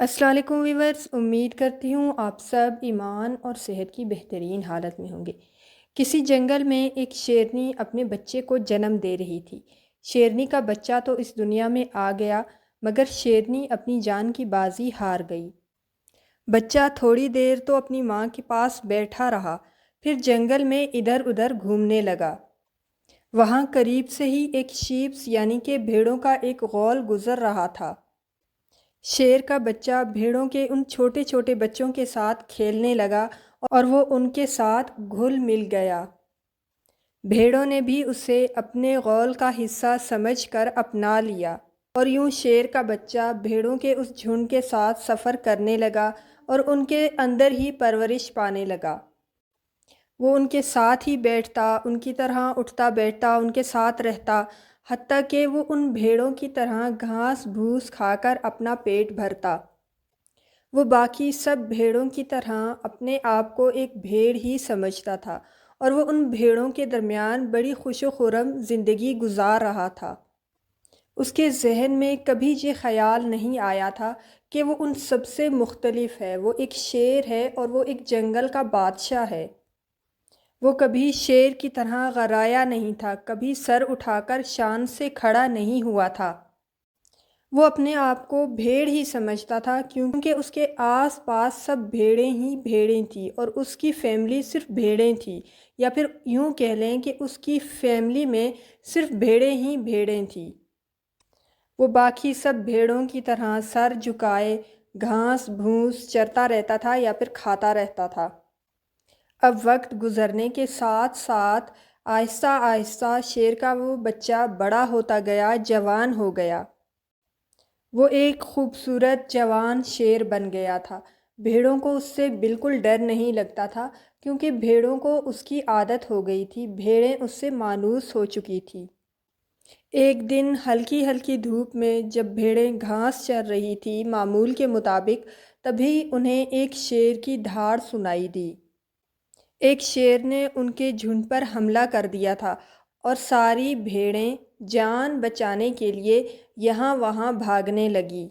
السلام علیکم ویورز، امید کرتی ہوں آپ سب ایمان اور صحت کی بہترین حالت میں ہوں گے۔ کسی جنگل میں ایک شیرنی اپنے بچے کو جنم دے رہی تھی۔ شیرنی کا بچہ تو اس دنیا میں آ گیا، مگر شیرنی اپنی جان کی بازی ہار گئی۔ بچہ تھوڑی دیر تو اپنی ماں کے پاس بیٹھا رہا، پھر جنگل میں ادھر ادھر گھومنے لگا۔ وہاں قریب سے ہی ایک شیپس یعنی کہ بھیڑوں کا ایک غول گزر رہا تھا۔ شیر کا بچہ بھیڑوں کے ان چھوٹے چھوٹے بچوں کے ساتھ کھیلنے لگا اور وہ ان کے ساتھ گھل مل گیا۔ بھیڑوں نے بھی اسے اپنے غول کا حصہ سمجھ کر اپنا لیا، اور یوں شیر کا بچہ بھیڑوں کے اس جھنڈ کے ساتھ سفر کرنے لگا اور ان کے اندر ہی پرورش پانے لگا۔ وہ ان کے ساتھ ہی بیٹھتا، ان کی طرح اٹھتا بیٹھتا، ان کے ساتھ رہتا، حتیٰ کہ وہ ان بھیڑوں کی طرح گھاس بھوس کھا کر اپنا پیٹ بھرتا۔ وہ باقی سب بھیڑوں کی طرح اپنے آپ کو ایک بھیڑ ہی سمجھتا تھا، اور وہ ان بھیڑوں کے درمیان بڑی خوش و خرم زندگی گزار رہا تھا۔ اس کے ذہن میں کبھی یہ خیال نہیں آیا تھا کہ وہ ان سب سے مختلف ہے، وہ ایک شیر ہے اور وہ ایک جنگل کا بادشاہ ہے۔ وہ کبھی شیر کی طرح غرایا نہیں تھا، کبھی سر اٹھا کر شان سے کھڑا نہیں ہوا تھا۔ وہ اپنے آپ کو بھیڑ ہی سمجھتا تھا، کیونکہ اس کے آس پاس سب بھیڑیں ہی بھیڑیں تھیں، اور اس کی فیملی صرف بھیڑیں تھیں، یا پھر یوں کہہ لیں کہ اس کی فیملی میں صرف بھیڑیں ہی بھیڑیں تھیں۔ وہ باقی سب بھیڑوں کی طرح سر جھکائے گھاس بھوس چرتا رہتا تھا یا پھر کھاتا رہتا تھا۔ اب وقت گزرنے کے ساتھ ساتھ آہستہ آہستہ شیر کا وہ بچہ بڑا ہوتا گیا، جوان ہو گیا۔ وہ ایک خوبصورت جوان شیر بن گیا تھا۔ بھیڑوں کو اس سے بالکل ڈر نہیں لگتا تھا، کیونکہ بھیڑوں کو اس کی عادت ہو گئی تھی، بھیڑیں اس سے مانوس ہو چکی تھی۔ ایک دن ہلکی ہلکی دھوپ میں جب بھیڑیں گھاس چر رہی تھی معمول کے مطابق، تبھی انہیں ایک شیر کی دھاڑ سنائی دی۔ ایک شیر نے ان کے جھنڈ پر حملہ کر دیا تھا، اور ساری بھیڑیں جان بچانے کے لیے یہاں وہاں بھاگنے لگی۔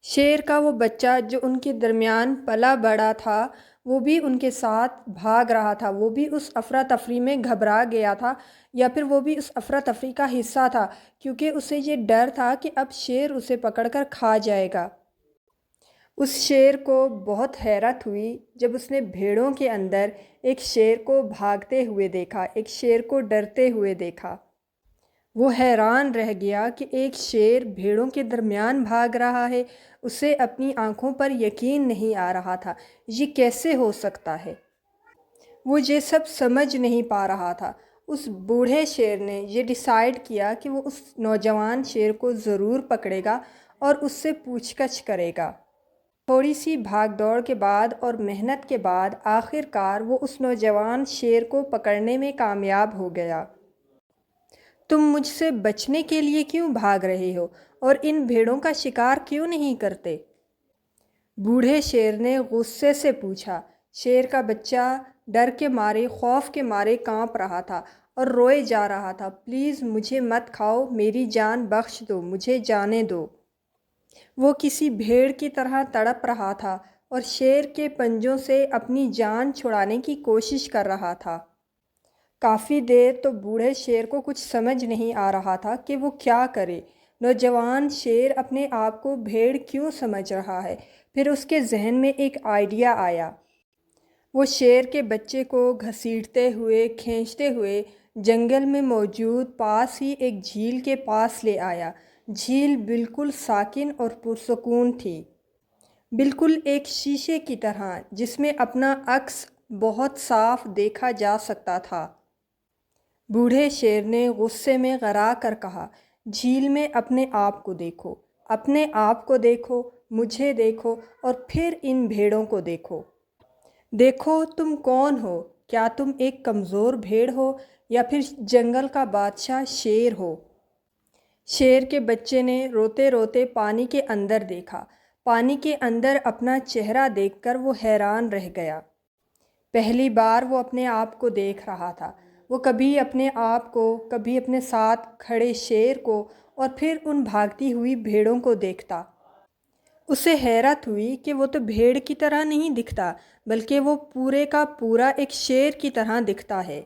شیر کا وہ بچہ جو ان کے درمیان پلا بڑا تھا، وہ بھی ان کے ساتھ بھاگ رہا تھا۔ وہ بھی اس افراتفری میں گھبرا گیا تھا، یا پھر وہ بھی اس افراتفری کا حصہ تھا، کیونکہ اسے یہ ڈر تھا کہ اب شیر اسے پکڑ کر کھا جائے گا۔ اس شیر کو بہت حیرت ہوئی جب اس نے بھیڑوں کے اندر ایک شیر کو بھاگتے ہوئے دیکھا، ایک شیر کو ڈرتے ہوئے دیکھا۔ وہ حیران رہ گیا کہ ایک شیر بھیڑوں کے درمیان بھاگ رہا ہے۔ اسے اپنی آنکھوں پر یقین نہیں آ رہا تھا، یہ کیسے ہو سکتا ہے؟ وہ یہ سب سمجھ نہیں پا رہا تھا۔ اس بوڑھے شیر نے یہ ڈیسائیڈ کیا کہ وہ اس نوجوان شیر کو ضرور پکڑے گا اور اس سے پوچھ گچھ کرے گا۔ تھوڑی سی بھاگ دوڑ کے بعد اور محنت کے بعد آخر کار وہ اس نوجوان شیر کو پکڑنے میں کامیاب ہو گیا۔ تم مجھ سے بچنے کے لیے کیوں بھاگ رہے ہو اور ان بھیڑوں کا شکار کیوں نہیں کرتے؟ بوڑھے شیر نے غصے سے پوچھا۔ شیر کا بچہ ڈر کے مارے، خوف کے مارے کانپ رہا تھا اور روئے جا رہا تھا۔ پلیز مجھے مت کھاؤ، میری جان بخش دو، مجھے جانے دو۔ وہ کسی بھیڑ کی طرح تڑپ رہا تھا اور شیر کے پنجوں سے اپنی جان چھڑانے کی کوشش کر رہا تھا۔ کافی دیر تو بوڑھے شیر کو کچھ سمجھ نہیں آ رہا تھا کہ وہ کیا کرے۔ نوجوان شیر اپنے آپ کو بھیڑ کیوں سمجھ رہا ہے؟ پھر اس کے ذہن میں ایک آئیڈیا آیا۔ وہ شیر کے بچے کو گھسیٹتے ہوئے کھینچتے ہوئے جنگل میں موجود پاس ہی ایک جھیل کے پاس لے آیا۔ جھیل بالکل ساکن اور پرسکون تھی، بالکل ایک شیشے کی طرح جس میں اپنا عکس بہت صاف دیکھا جا سکتا تھا۔ بوڑھے شیر نے غصے میں غرا کر کہا، جھیل میں اپنے آپ کو دیکھو، اپنے آپ کو دیکھو، مجھے دیکھو، اور پھر ان بھیڑوں کو دیکھو۔ دیکھو تم کون ہو، کیا تم ایک کمزور بھیڑ ہو یا پھر جنگل کا بادشاہ شیر ہو؟ شیر کے بچے نے روتے روتے پانی کے اندر دیکھا۔ پانی کے اندر اپنا چہرہ دیکھ کر وہ حیران رہ گیا۔ پہلی بار وہ اپنے آپ کو دیکھ رہا تھا۔ وہ کبھی اپنے آپ کو، کبھی اپنے ساتھ کھڑے شیر کو، اور پھر ان بھاگتی ہوئی بھیڑوں کو دیکھتا۔ اسے حیرت ہوئی کہ وہ تو بھیڑ کی طرح نہیں دکھتا بلکہ وہ پورے کا پورا ایک شیر کی طرح دکھتا ہے،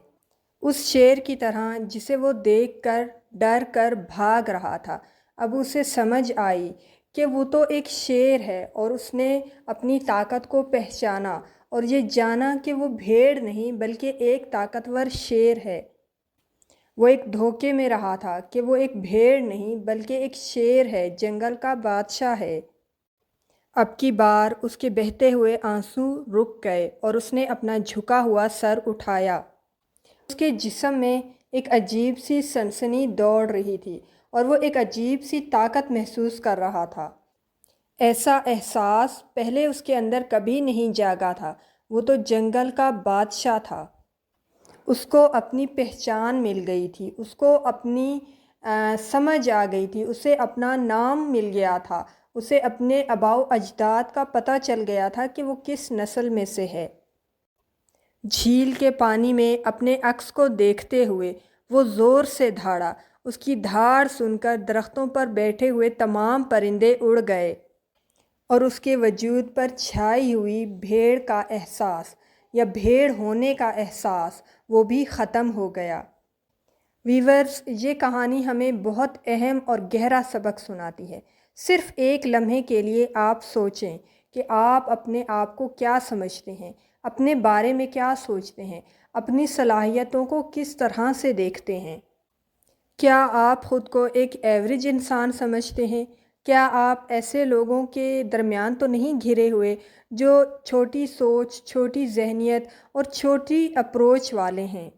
اس شیر کی طرح جسے وہ دیکھ کر ڈر کر بھاگ رہا تھا۔ اب اسے سمجھ آئی کہ وہ تو ایک شیر ہے اور اس نے اپنی طاقت کو پہچانا اور یہ جانا کہ وہ بھیڑ نہیں بلکہ ایک طاقتور شیر ہے۔ وہ ایک دھوکے میں رہا تھا کہ وہ ایک بھیڑ نہیں بلکہ ایک شیر ہے، جنگل کا بادشاہ ہے۔ اب کی بار اس کے بہتے ہوئے آنسو رک گئے اور اس نے اپنا جھکا ہوا سر اٹھایا۔ اس کے جسم میں ایک عجیب سی سنسنی دوڑ رہی تھی اور وہ ایک عجیب سی طاقت محسوس کر رہا تھا۔ ایسا احساس پہلے اس کے اندر کبھی نہیں جاگا تھا۔ وہ تو جنگل کا بادشاہ تھا۔ اس کو اپنی پہچان مل گئی تھی، اس کو اپنی سمجھ آ گئی تھی، اسے اپنا نام مل گیا تھا، اسے اپنے آباء و اجداد کا پتہ چل گیا تھا کہ وہ کس نسل میں سے ہے۔ جھیل کے پانی میں اپنے عکس کو دیکھتے ہوئے وہ زور سے دھاڑا۔ اس کی دھاڑ سن کر درختوں پر بیٹھے ہوئے تمام پرندے اڑ گئے اور اس کے وجود پر چھائی ہوئی بھیڑ کا احساس یا بھیڑ ہونے کا احساس وہ بھی ختم ہو گیا۔ ویورز، یہ کہانی ہمیں بہت اہم اور گہرا سبق سناتی ہے۔ صرف ایک لمحے کے لیے آپ سوچیں کہ آپ اپنے آپ کو کیا سمجھتے ہیں، اپنے بارے میں کیا سوچتے ہیں، اپنی صلاحیتوں کو کس طرح سے دیکھتے ہیں۔ کیا آپ خود کو ایک ایوریج انسان سمجھتے ہیں؟ کیا آپ ایسے لوگوں کے درمیان تو نہیں گھرے ہوئے جو چھوٹی سوچ، چھوٹی ذہنیت اور چھوٹی اپروچ والے ہیں،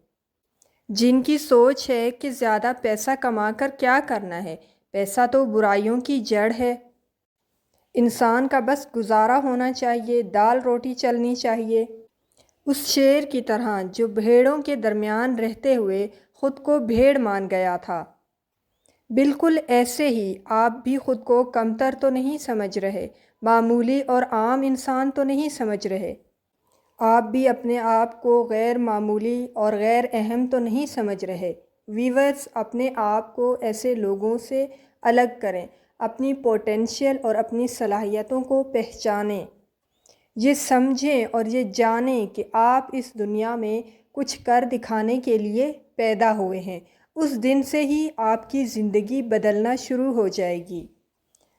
جن کی سوچ ہے کہ زیادہ پیسہ کما کر کیا کرنا ہے، پیسہ تو برائیوں کی جڑ ہے، انسان کا بس گزارا ہونا چاہیے، دال روٹی چلنی چاہیے؟ اس شیر کی طرح جو بھیڑوں کے درمیان رہتے ہوئے خود کو بھیڑ مان گیا تھا۔ بالکل ایسے ہی آپ بھی خود کو کمتر تو نہیں سمجھ رہے، معمولی اور عام انسان تو نہیں سمجھ رہے۔ آپ بھی اپنے آپ کو غیر معمولی اور غیر اہم تو نہیں سمجھ رہے۔ ویورز، اپنے آپ کو ایسے لوگوں سے الگ کریں، اپنی پوٹینشیل اور اپنی صلاحیتوں کو پہچانیں، یہ سمجھیں اور یہ جانیں کہ آپ اس دنیا میں کچھ کر دکھانے کے لیے پیدا ہوئے ہیں۔ اس دن سے ہی آپ کی زندگی بدلنا شروع ہو جائے گی۔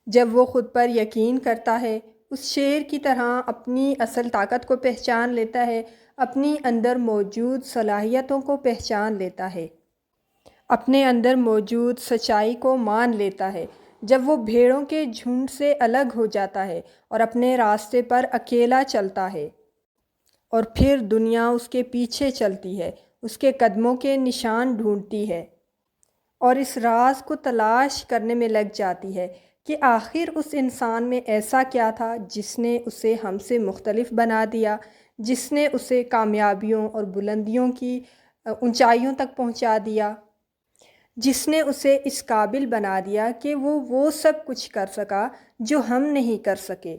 جب وہ خود پر یقین کرتا ہے، اس شیر کی طرح اپنی اصل طاقت کو پہچان لیتا ہے، اپنی اندر موجود صلاحیتوں کو پہچان لیتا ہے، اپنے اندر موجود سچائی کو مان لیتا ہے، جب وہ بھیڑوں کے جھنڈ سے الگ ہو جاتا ہے اور اپنے راستے پر اکیلا چلتا ہے، اور پھر دنیا اس کے پیچھے چلتی ہے، اس کے قدموں کے نشان ڈھونڈتی ہے اور اس راز کو تلاش کرنے میں لگ جاتی ہے کہ آخر اس انسان میں ایسا کیا تھا جس نے اسے ہم سے مختلف بنا دیا، جس نے اسے کامیابیوں اور بلندیوں کی اونچائیوں تک پہنچا دیا، جس نے اسے اس قابل بنا دیا کہ وہ سب کچھ کر سکا جو ہم نہیں کر سکے۔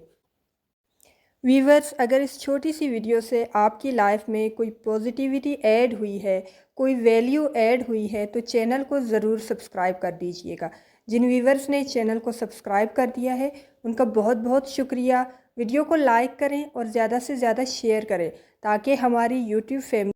ویورز، اگر اس چھوٹی سی ویڈیو سے آپ کی لائف میں کوئی پازیٹیوٹی ایڈ ہوئی ہے، کوئی ویلیو ایڈ ہوئی ہے تو چینل کو ضرور سبسکرائب کر دیجئے گا۔ جن ویورز نے چینل کو سبسکرائب کر دیا ہے ان کا بہت بہت شکریہ۔ ویڈیو کو لائک کریں اور زیادہ سے زیادہ شیئر کریں تاکہ ہماری یوٹیوب فیملی